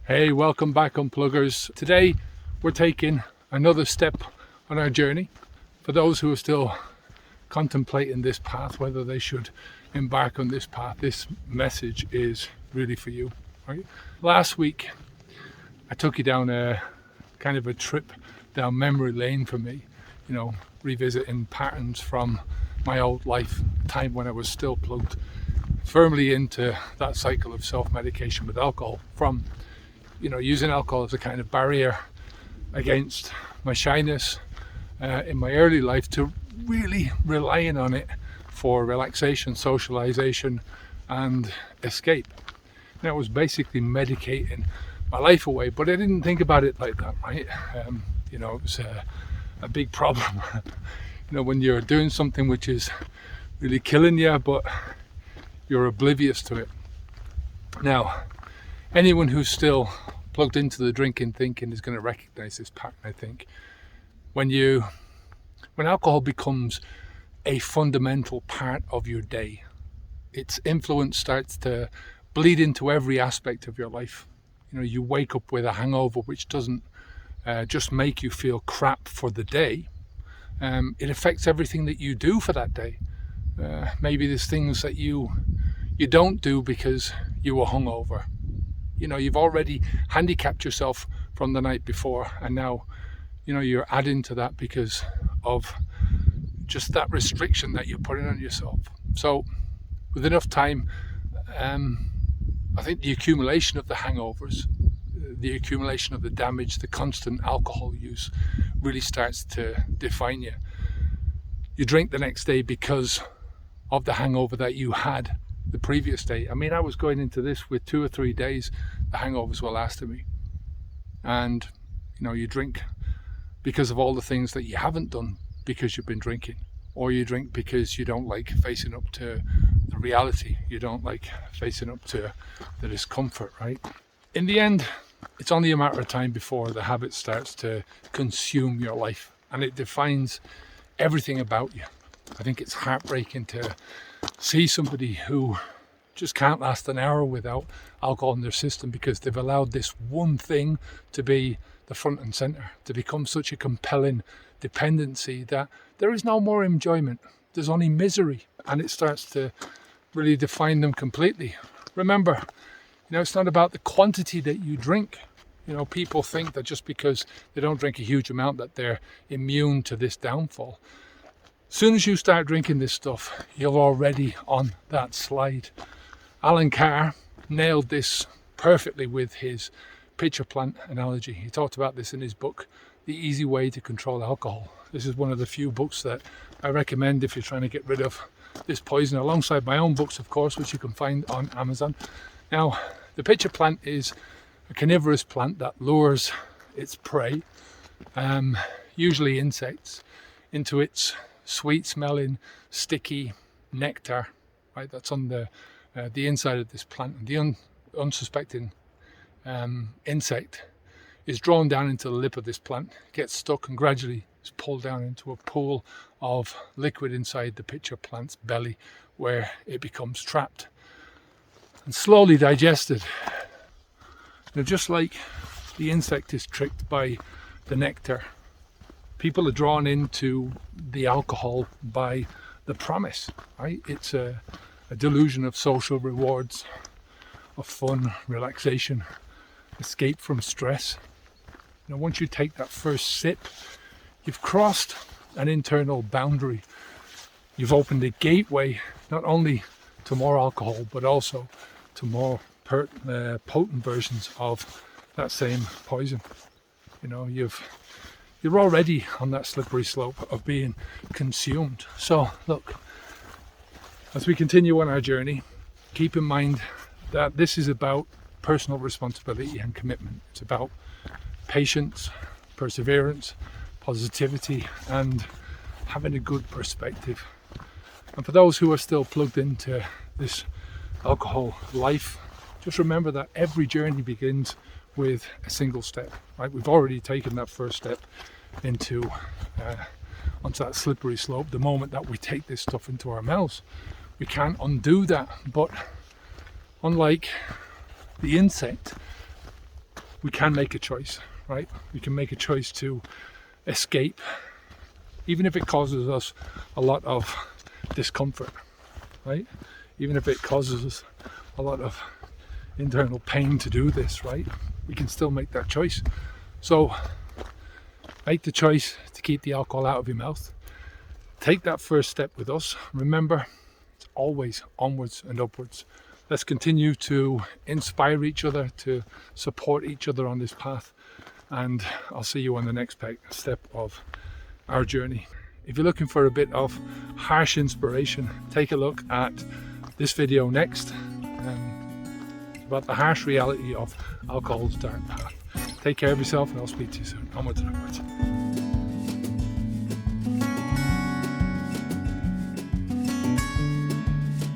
Hey, welcome back, Unpluggers. Today we're taking another step on our journey. For those who are still contemplating this path, whether they should embark on this path, this message is really for you. Right? Last week I took you down a kind of a trip down memory lane for me, revisiting patterns from my old life, time when I was still plugged firmly into that cycle of self-medication with alcohol, from using alcohol as a kind of barrier against my shyness in my early life, to really relying on it for relaxation, socialization and escape. It was basically medicating my life away, but I didn't think about it like that, right? It was a big problem when you're doing something which is really killing you, but you're oblivious to it. Now, anyone who's still plugged into the drinking thinking is going to recognize this pattern. I think when alcohol becomes a fundamental part of your day, its influence starts to bleed into every aspect of your life. You wake up with a hangover which doesn't just make you feel crap for the day. It affects everything that you do for that day. Maybe there's things that you don't do because you were hungover. You've already handicapped yourself from the night before, and now you're adding to that because of just that restriction that you're putting on yourself. So with enough time, I think the accumulation of the hangovers, the accumulation of the damage, the constant alcohol use really starts to define you. You drink the next day because of the hangover that you had the previous day. I mean, I was going into this with 2 or 3 days the hangovers were lasting me. And you drink because of all the things that you haven't done because you've been drinking, or you drink because you don't like facing up to the reality, you don't like facing up to the discomfort, right? In the end, it's only a matter of time before the habit starts to consume your life and it defines everything about you. I think it's heartbreaking to see somebody who just can't last an hour without alcohol in their system because they've allowed this one thing to be the front and center, to become such a compelling dependency that there is no more enjoyment. There's only misery, and it starts to really define them completely. Remember, it's not about the quantity that you drink. People think that just because they don't drink a huge amount that they're immune to this downfall. As soon as you start drinking this stuff, you're already on that slide. Alan Carr nailed this perfectly with his pitcher plant analogy. He talked about this in his book, The Easy Way to Control Alcohol. This is one of the few books that I recommend if you're trying to get rid of this poison, alongside my own books, of course, which you can find on Amazon. Now, the pitcher plant is a carnivorous plant that lures its prey, usually insects, into its sweet-smelling, sticky nectar, right? That's on the inside of this plant. And the unsuspecting insect is drawn down into the lip of this plant, gets stuck, and gradually is pulled down into a pool of liquid inside the pitcher plant's belly, where it becomes trapped and slowly digested. Now, just like the insect is tricked by the nectar, people are drawn into the alcohol by the promise, right? It's a delusion of social rewards, of fun, relaxation, escape from stress. Once you take that first sip, you've crossed an internal boundary. You've opened a gateway not only to more alcohol, but also to more potent versions of that same poison. You're already on that slippery slope of being consumed. So look, as we continue on our journey, keep in mind that this is about personal responsibility and commitment. It's about patience, perseverance, positivity, and having a good perspective. And for those who are still plugged into this alcohol life, just remember that every journey begins with a single step, right? We've already taken that first step onto that slippery slope. The moment that we take this stuff into our mouths, we can't undo that. But unlike the insect, we can make a choice, right? We can make a choice to escape, even if it causes us a lot of discomfort, right? Even if it causes us a lot of internal pain to do this, right? We can still make that choice. So make the choice to keep the alcohol out of your mouth. Take that first step with us. Remember, it's always onwards and upwards. Let's continue to inspire each other, to support each other on this path. And I'll see you on the next step of our journey. If you're looking for a bit of harsh inspiration, take a look at this video next. About the harsh reality of alcohol's dark path. Take care of yourself, and I'll speak to you soon. Onwards and upwards.